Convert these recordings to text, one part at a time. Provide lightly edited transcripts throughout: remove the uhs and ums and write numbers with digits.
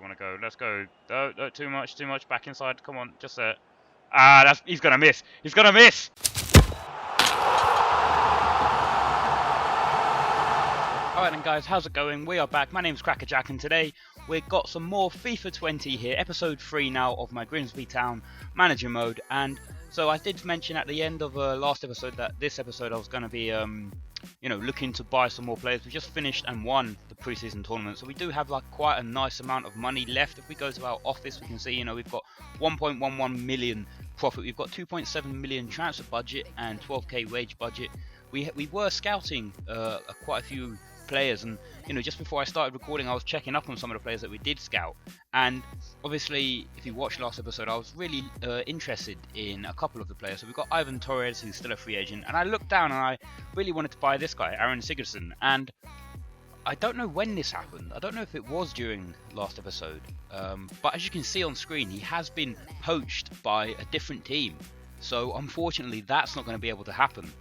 want to go. Let's go. Don't too much. Back inside. Come on, just there. Ah, he's gonna miss. He's gonna miss. Alright then guys, how's it going? We are back. My name's Crackerjack, and today we've got some more FIFA 20 here, episode 3 now of my Grimsby Town manager mode. And so I did mention at the end of last episode that this episode I was going to be looking to buy some more players. We just finished and won the pre-season tournament, so we do have like quite a nice amount of money left. If we go to our office, we can see we've got 1.11 million profit, we've got 2.7 million transfer budget and 12k wage budget. We were scouting quite a few players, and just before I started recording I was checking up on some of the players that we did scout, and obviously if you watched last episode I was really interested in a couple of the players. So we've got Erik Torres, who's still a free agent, and I looked down and I really wanted to buy this guy, Aaron Sigurdsson, and I don't know when this happened. I don't know if it was during last episode, but as you can see on screen he has been poached by a different team, so unfortunately that's not going to be able to happen.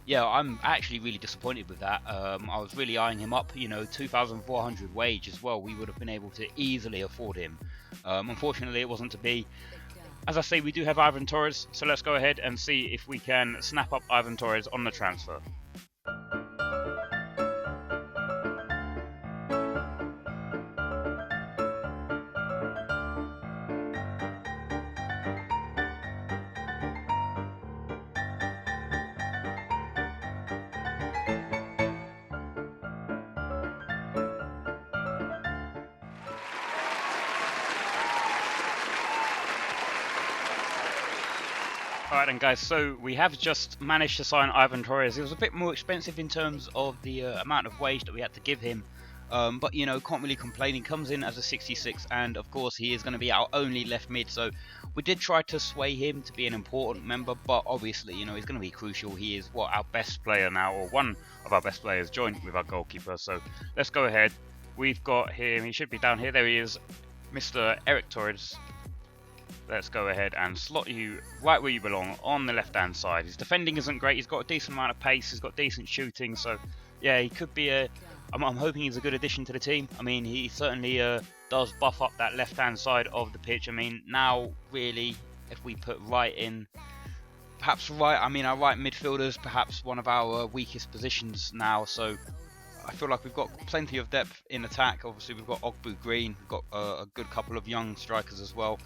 Yeah, I'm actually really disappointed with that. I was really eyeing him up, 2,400 wage as well. We would have been able to easily afford him. Unfortunately, it wasn't to be. As I say, we do have Erik Torres, so let's go ahead and see if we can snap up Erik Torres on the transfer. Alright then guys, so we have just managed to sign Erik Torres. It was a bit more expensive in terms of the amount of wage that we had to give him, but can't really complain. He comes in as a 66, and of course he is going to be our only left mid, so we did try to sway him to be an important member, but obviously he's going to be crucial. He is our best player now, or one of our best players, joined with our goalkeeper. So let's go ahead. We've got him, he should be down here, there he is, Mr. Erik Torres. Let's go ahead and slot you right where you belong, on the left hand side. His defending isn't great, he's got a decent amount of pace, he's got decent shooting, so yeah, he could be I'm hoping he's a good addition to the team. I mean, he certainly does buff up that left hand side of the pitch. I mean, now really, if we put right in, perhaps right, our right midfielders, perhaps one of our weakest positions now, so I feel like we've got plenty of depth in attack. Obviously we've got Ogbu Green, we've got a good couple of young strikers as well.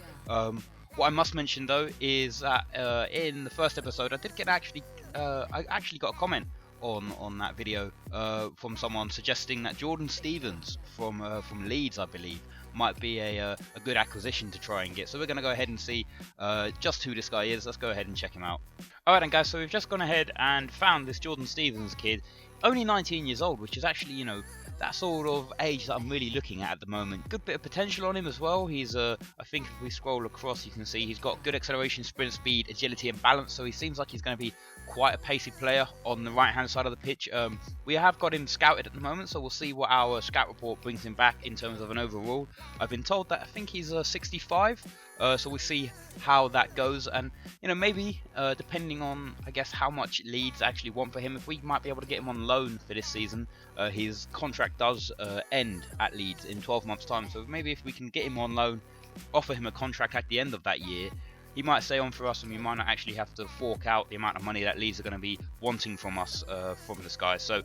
What I must mention though is that in the first episode I did get I actually got a comment on that video from someone suggesting that Jordan Stevens from Leeds, I believe, might be a good acquisition to try and get. So we're going to go ahead and see just who this guy is. Let's go ahead and check him out. Alright then guys, so we've just gone ahead and found this Jordan Stevens kid. Only 19 years old, which is actually, that sort of age that I'm really looking at the moment. Good bit of potential on him as well. He's, I think if we scroll across, you can see he's got good acceleration, sprint speed, agility and balance. So he seems like he's going to be quite a pacey player on the right-hand side of the pitch. We have got him scouted at the moment, so we'll see what our scout report brings him back in terms of an overall. I've been told that I think he's 65. So we'll see how that goes, and maybe depending on I guess how much Leeds actually want for him, if we might be able to get him on loan for this season. His contract does end at Leeds in 12 months time, so maybe if we can get him on loan, offer him a contract at the end of that year, he might stay on for us and we might not actually have to fork out the amount of money that Leeds are going to be wanting from us from this guy. So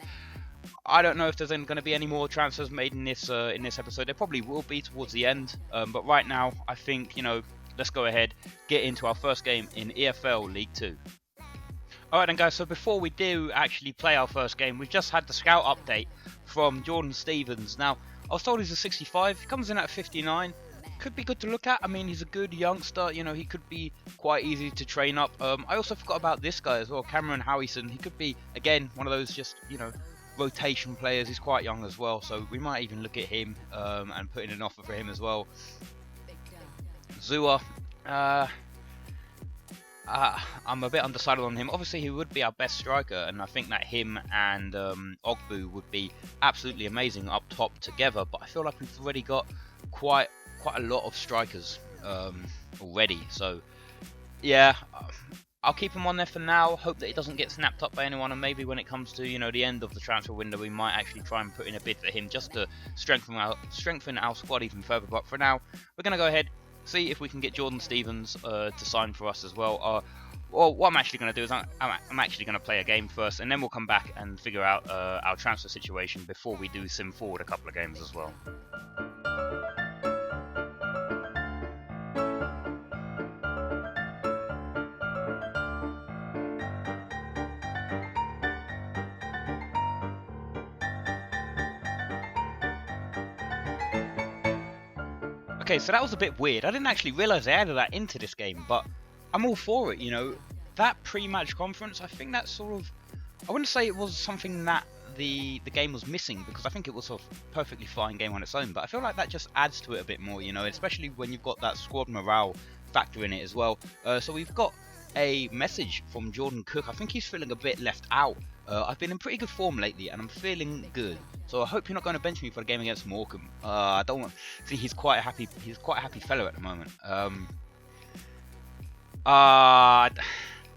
I don't know if there's going to be any more transfers made in this episode. There probably will be towards the end, but right now I think let's go ahead, get into our first game in EFL League 2. Alright then guys, so before we do actually play our first game, we've just had the scout update from Jordan Stevens. Now I was told he's a 65, he comes in at 59. Could be good to look at. I mean, he's a good youngster, he could be quite easy to train up. I also forgot about this guy as well, Cameron Howison. He could be, again, one of those just, rotation players. He's quite young as well, so we might even look at him and put in an offer for him as well. Zua, I'm a bit undecided on him. Obviously he would be our best striker, and I think that him and Ogbu would be absolutely amazing up top together, but I feel like we've already got quite a lot of strikers already, so yeah, I'll keep him on there for now. Hope that it doesn't get snapped up by anyone, and maybe when it comes to, you know, the end of the transfer window, we might actually try and put in a bid for him just to strengthen our squad even further. But for now, we're going to go ahead, see if we can get Jordan Stevens to sign for us as well. Well, what I'm actually going to do is I'm actually going to play a game first, and then we'll come back and figure out our transfer situation before we do sim forward a couple of games as well. Okay, so that was a bit weird. I didn't actually realise they added that into this game, but I'm all for it, you know. That pre-match conference, I think that's sort of... I wouldn't say it was something that the game was missing, because I think it was a perfectly fine game on its own, but I feel like that just adds to it a bit more, you know, especially when you've got that squad morale factor in it as well. So we've got a message from Jordan Cook. I think he's feeling a bit left out. I've been in pretty good form lately, and I'm feeling good. So I hope you're not going to bench me for the game against Morecambe. I don't want. See, he's quite a happy fellow at the moment.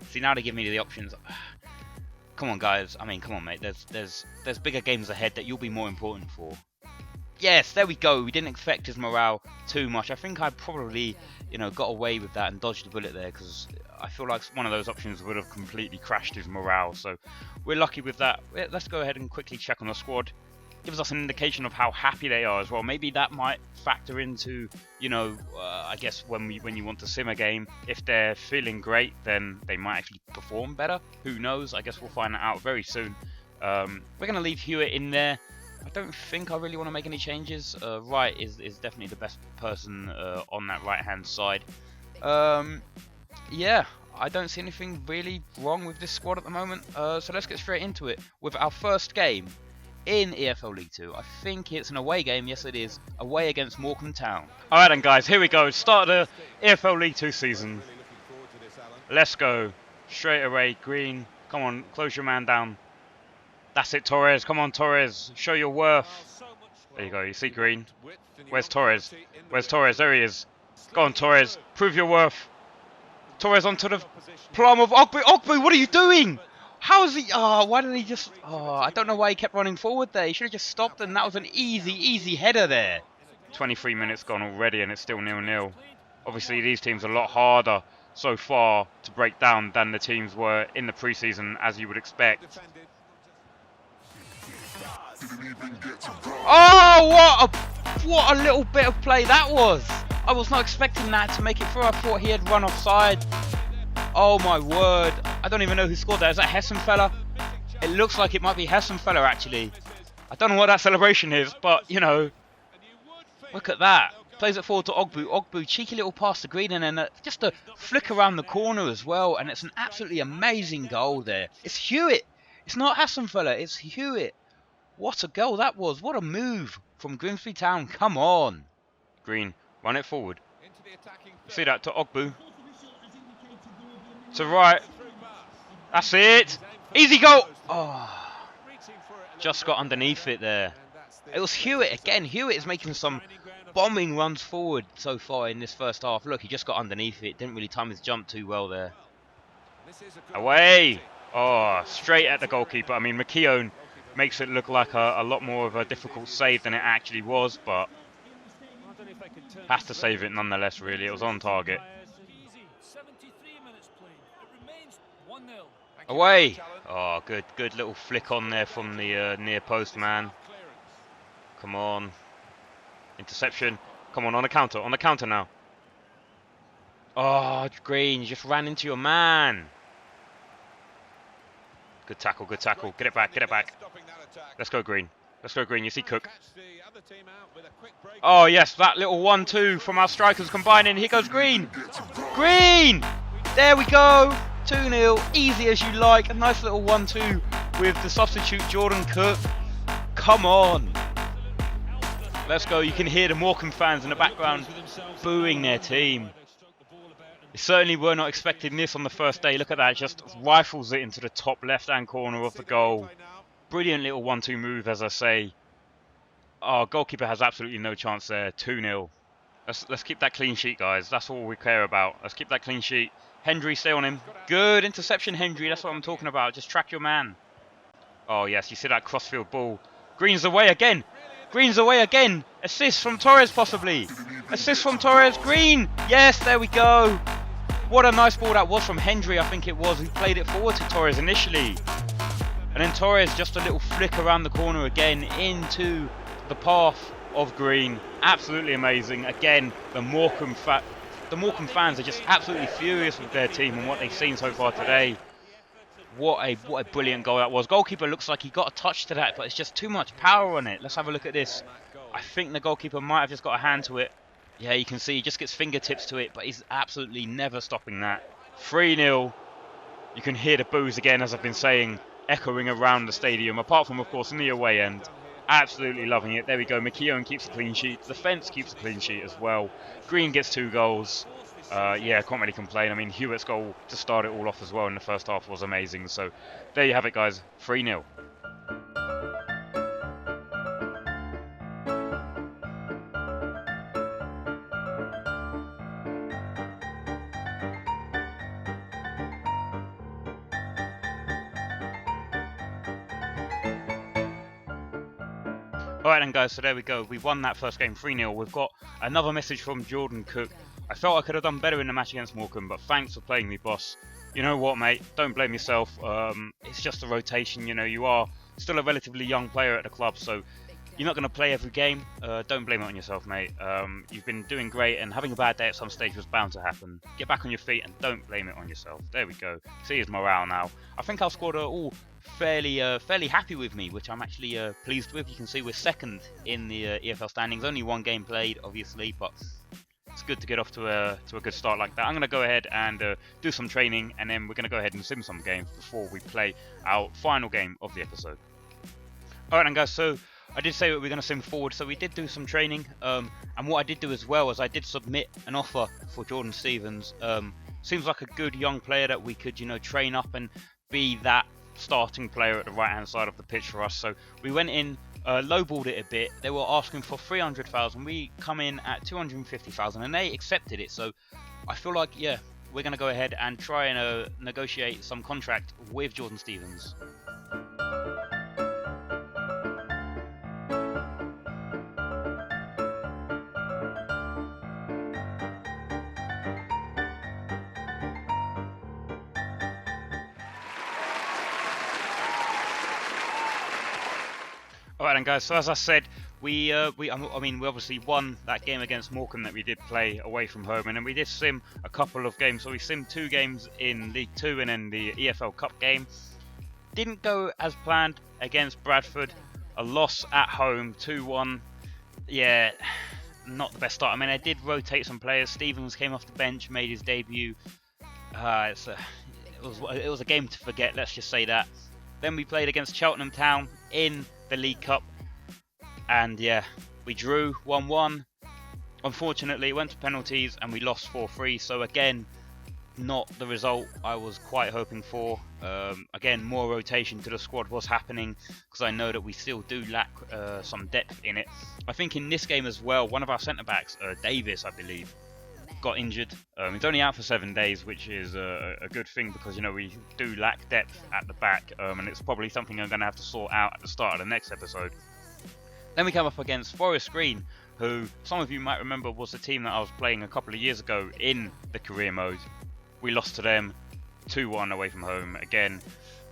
See, now they give me the options. Come on, guys. I mean, come on, mate. There's bigger games ahead that you'll be more important for. Yes, there we go. We didn't affect his morale too much. I think I probably, you know, got away with that and dodged the bullet there, because I feel like one of those options would have completely crashed his morale. So we're lucky with that. Let's go ahead and quickly check on the squad. Gives us an indication of how happy they are as well. Maybe that might factor into, you know, I guess when you want to sim a game, if they're feeling great, then they might actually perform better. Who knows? I guess we'll find that out very soon. We're going to leave Hewitt in there. I don't think I really want to make any changes. Wright is definitely the best person on that right-hand side. Yeah, I don't see anything really wrong with this squad at the moment. So let's get straight into it with our first game in EFL League 2. I think it's an away game. Yes, it is. Away against Morecambe Town. Alright then, guys, here we go. Start of the EFL League 2 season. Let's go. Straight away, Green. Come on, close your man down. That's it, Torres. Come on, Torres. Show your worth. There you go. You see Green. Where's Torres? Where's Torres? There he is. Go on, Torres. Prove your worth. Torres onto the plum of Ogbu. Ogbu, what are you doing? How is he? Oh, why did he just... Oh, I don't know why he kept running forward there. He should have just stopped, and that was an easy header there. 23 minutes gone already, and it's still 0-0. Obviously, these teams are a lot harder so far to break down than the teams were in the pre-season, as you would expect. Oh, what a little bit of play that was. I was not expecting that to make it through. I thought he had run offside. Oh my word. I don't even know who scored that. Is that Hessenfeller? It looks like it might be Hessenfeller, actually. I don't know what that celebration is, but, you know, look at that. Plays it forward to Ogbu. Ogbu, cheeky little pass to Green, and then just a flick around the corner as well, and it's an absolutely amazing goal there. It's Hewitt. It's not Hessenfeller, it's Hewitt. What a goal that was. What a move from Grimsby Town. Come on. Green, run it forward. See that to Ogbu. To right. That's it. Easy goal. Oh, just got underneath it there. It was Hewitt again. Hewitt is making some bombing runs forward so far in this first half. Look, he just got underneath it. Didn't really time his jump too well there. Away. Oh, straight at the goalkeeper. I mean, McKeown makes it look like a lot more of a difficult save than it actually was, but has to save it nonetheless, really. It was on target. Away! Oh, good little flick on there from the near post man. Come on. Interception. Come on the counter now. Oh, Green, you just ran into your man. Good tackle. Get it back. Let's go, Green. You see Cook. Oh, yes, that little 1-2 from our strikers combining. Here goes Green. Green! There we go. 2-0. Easy as you like. A nice little 1-2 with the substitute Jordan Cook. Come on. Let's go. You can hear the Morecambe fans in the background booing their team. They certainly were not expecting this on the first day. Look at that. Just rifles it into the top left-hand corner of the goal. Brilliant little 1-2 move, as I say. Oh, goalkeeper has absolutely no chance there. 2-0. Let's keep that clean sheet, guys. That's all we care about. Let's keep that clean sheet. Hendry, stay on him. Good interception, Hendry. That's what I'm talking about. Just track your man. Oh, yes, you see that crossfield ball. Green's away again. Green's away again. Assist from Torres, possibly. Assist from Torres. Green. Yes, there we go. What a nice ball that was from Hendry, I think it was, who played it forward to Torres initially. And then Torres, just a little flick around the corner again into the path of Green. Absolutely amazing. Again, the Morecambe fans are just absolutely furious with their team and what they've seen so far today. What a brilliant goal that was. Goalkeeper looks like he got a touch to that, but it's just too much power on it. Let's have a look at this. I think the goalkeeper might have just got a hand to it. Yeah, you can see he just gets fingertips to it, but he's absolutely never stopping that. 3-0. You can hear the boos again, as I've been saying, echoing around the stadium, apart from, of course, in the away end. Absolutely loving it. There we go. McKeown keeps a clean sheet. The fence keeps a clean sheet as well. Green gets 2 goals. Yeah, can't really complain. I mean, Hewitt's goal to start it all off as well in the first half was amazing. So there you have it, guys. 3-0. Alright then, guys, so there we go. We won that first game 3-0. We've got another message from Jordan Cook. I felt I could have done better in the match against Morecambe, but thanks for playing me, boss. You know what, mate? Don't blame yourself. It's just a rotation. You know, you are still a relatively young player at the club, so you're not going to play every game. Don't blame it on yourself, mate. You've been doing great, and having a bad day at some stage was bound to happen. Get back on your feet and don't blame it on yourself. There we go. See his morale now. I think our squad are all fairly happy with me, which I'm actually pleased with. You can see we're second in the EFL standings. Only 1 game played, obviously, but it's good to get off to a good start like that. I'm going to go ahead and do some training, and then we're going to go ahead and sim some games before we play our final game of the episode. Alright then, guys, so I did say that we were going to sim forward, so we did do some training, and what I did do as well is I did submit an offer for Jordan Stevens. Seems like a good young player that we could, you know, train up and be that starting player at the right hand side of the pitch for us. So we went in, lowballed it a bit. They were asking for 300,000. We come in at 250,000, and they accepted it. So I feel like, yeah, we're going to go ahead and try and negotiate some contract with Jordan Stevens. Alright then, guys, so as I said, we obviously won that game against Morecambe that we did play away from home, and then we did sim a couple of games. So we simmed 2 games in League 2 and then the EFL Cup game. Didn't go as planned against Bradford. A loss at home, 2-1. Yeah, not the best start. I mean, I did rotate some players. Stevens came off the bench, made his debut. It was a game to forget, let's just say that. Then we played against Cheltenham Town in the League Cup, and yeah, we drew 1-1. Unfortunately, it went to penalties and we lost 4-3, so again, not the result I was quite hoping for. Again, more rotation to the squad was happening, because I know that we still do lack some depth in it. I think in this game as well, one of our centre-backs, Davis, I believe, got injured. He's only out for 7 days, which is a good thing, because, you know, we do lack depth at the back, and it's probably something I'm going to have to sort out at the start of the next episode. Then we come up against Forest Green, who some of you might remember was the team that I was playing a couple of years ago in the career mode. We lost to them 2-1 away from home. Again,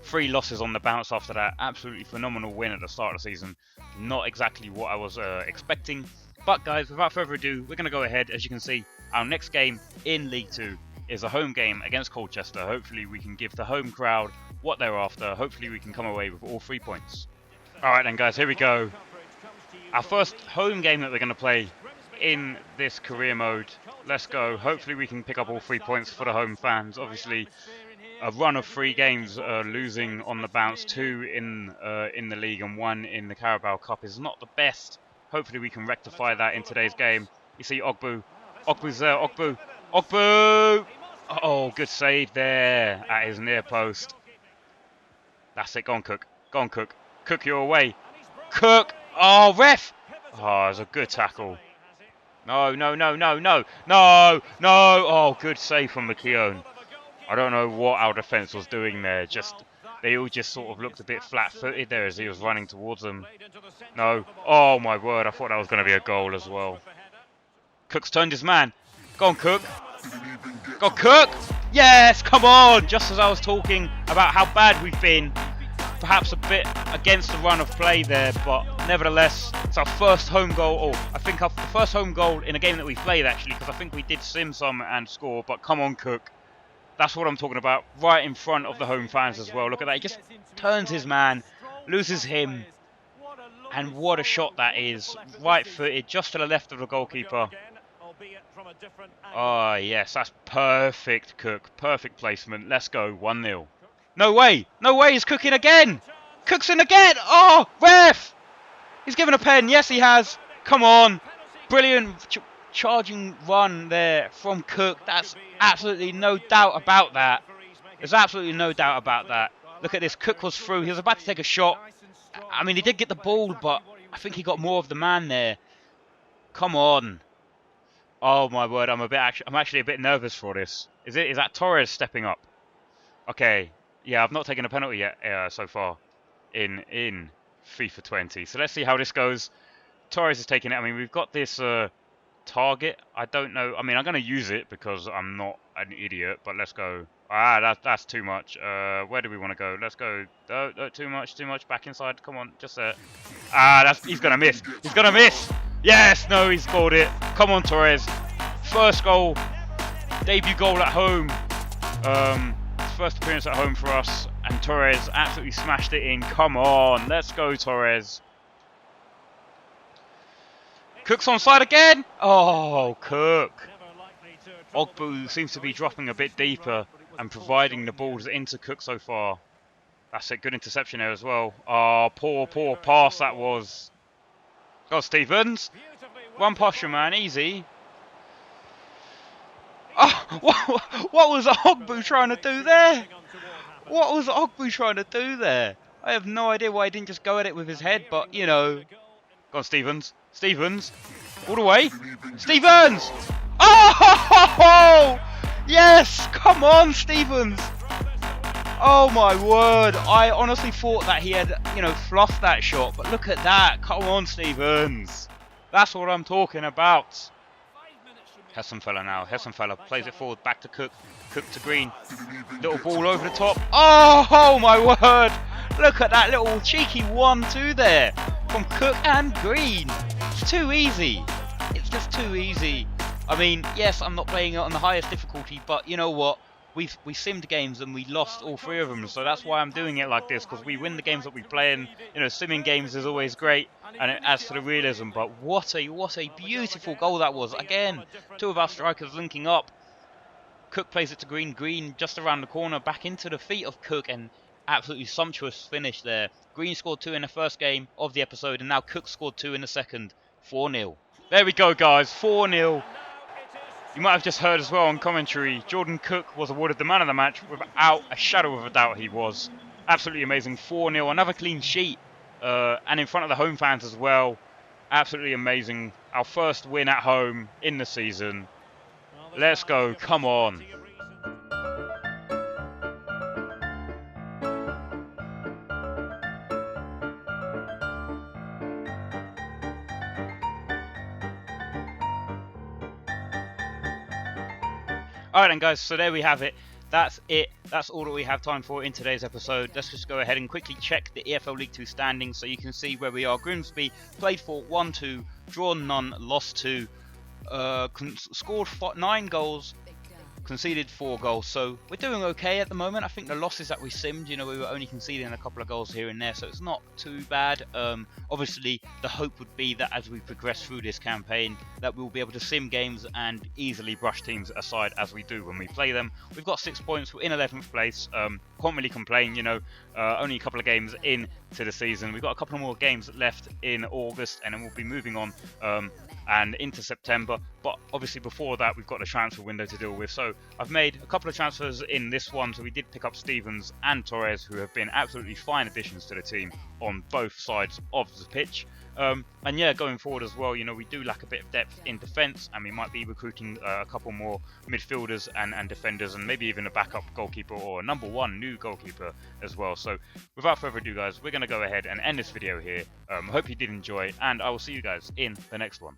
3 losses on the bounce after that. Absolutely phenomenal win at the start of the season. Not exactly what I was expecting. But guys, without further ado, we're going to go ahead. As you can see, our next game in League 2 is a home game against Colchester. Hopefully we can give the home crowd what they're after. Hopefully we can come away with all 3 points. Alright then, guys, here we go. Our first home game that we're going to play in this career mode. Let's go. Hopefully we can pick up all 3 points for the home fans. Obviously, a run of 3 games losing on the bounce, 2 in the league and 1 in the Carabao Cup is not the best. Hopefully we can rectify that in today's game. You see Ogbu. Ogbu's there. Ogbu. Ogbu! Oh, good save there at his near post. That's it. Go on, Cook. Go on, Cook. Cook, you're away. Cook! Oh, ref! Oh, it was a good tackle. No, no, no, no, no. No, no. Oh, good save from McKeown. I don't know what our defence was doing there. They all just sort of looked a bit flat-footed there as he was running towards them. No. Oh, my word. I thought that was going to be a goal as well. Cook's turned his man. Go on, Cook. Go on, Cook. Yes, come on. Just as I was talking about how bad we've been. Perhaps a bit against the run of play there, but nevertheless, it's our first home goal. Or I think the first home goal in a game that we played, actually, because I think we did sim some and score. But come on, Cook. That's what I'm talking about, right in front of the home fans as well. Look at that, he just turns his man, loses him, and what a shot that is. Right-footed, just to the left of the goalkeeper. Oh, yes, that's perfect, Cook. Perfect placement. Let's go, 1-0. No way, he's cooking again. Cook's in again. Oh, ref! He's given a pen. Yes, he has. Come on. Brilliant charging run there from Cook. That's absolutely no doubt about that. There's absolutely no doubt about that. Look at this. Cook was through. He was about to take a shot. I mean, he did get the ball, but I think he got more of the man there. Come on. Oh my word, I'm actually a bit nervous for this. Is that Torres stepping up? Okay. Yeah, I've not taken a penalty yet so far in FIFA 20. So let's see how this goes. Torres is taking it. I mean, we've got this target. I don't know. I mean, I'm going to use it because I'm not an idiot, but let's go. That's too much. Where do we want to go? Let's go. Too much. Back inside. Come on, just there. He's going to miss. He's going to miss. Yes, no, he scored it. Come on, Torres. First goal. Debut goal at home. First appearance at home for us. And Torres absolutely smashed it in. Come on. Let's go, Torres. Cook's onside again. Oh, Cook. Ogbu seems to be dropping a bit deeper and providing the balls into Cook so far. That's it. Good interception there as well. Oh, poor pass that was. Go, Stevens. One past your man. Easy. Oh, what was Ogbu trying to do there? What was Ogbu trying to do there? I have no idea why he didn't just go at it with his head, but, you know. Go on, Stevens. Stevens. All the way. Stevens! Oh! Yes! Come on, Stevens! Oh, my word. I honestly thought that he had, fluffed that shot. But look at that. Come on, Stevens. That's what I'm talking about. Hessenfeller now. Hessenfeller plays it forward. Back to Cook. Cook to Green. Little ball over the top. Oh, my word. Look at that little cheeky 1-2 there. From Cook and Green. It's too easy. It's just too easy. I mean, yes, I'm not playing it on the highest difficulty, but you know what? We simmed games and we lost all 3 of them, so that's why I'm doing it like this, because we win the games that we play, and simming games is always great, and it adds to the realism. But what a beautiful goal that was. Again, 2 of our strikers linking up. Cook plays it to Green. Green just around the corner, back into the feet of Cook, and absolutely sumptuous finish there. Green scored 2 in the first game of the episode, and now Cook scored 2 in the second. 4-0. There we go, guys. 4-0. You might have just heard as well on commentary, Jordan Cook was awarded the man of the match without a shadow of a doubt. He was. Absolutely amazing. 4-0. Another clean sheet. And in front of the home fans as well. Absolutely amazing. Our first win at home in the season. Let's go. Come on. Alright then, guys, so there we have it. That's it. That's all that we have time for in today's episode. Let's just go ahead and quickly check the EFL League 2 standings so you can see where we are. Grimsby played for 1-2, drawn none, lost 2, scored 9 goals, conceded 4 goals. So we're doing okay at the moment. I think the losses that we simmed, we were only conceding a couple of goals here and there, so it's not too bad. Obviously, the hope would be that as we progress through this campaign, that we'll be able to sim games and easily brush teams aside as we do when we play them. We've got 6 points. We're in 11th place. Can't really complain, only a couple of games into the season. We've got a couple more games left in August, and then we'll be moving on and into September. But obviously before that we've got the transfer window to deal with. So I've made a couple of transfers in this one. So we did pick up Stevens and Torres, who have been absolutely fine additions to the team on both sides of the pitch. And yeah, going forward as well, you know, we do lack a bit of depth in defence, and we might be recruiting a couple more midfielders and defenders, and maybe even a backup goalkeeper or a number one new goalkeeper as well. So without further ado, guys, we're going to go ahead and end this video here. I hope you did enjoy, and I will see you guys in the next one.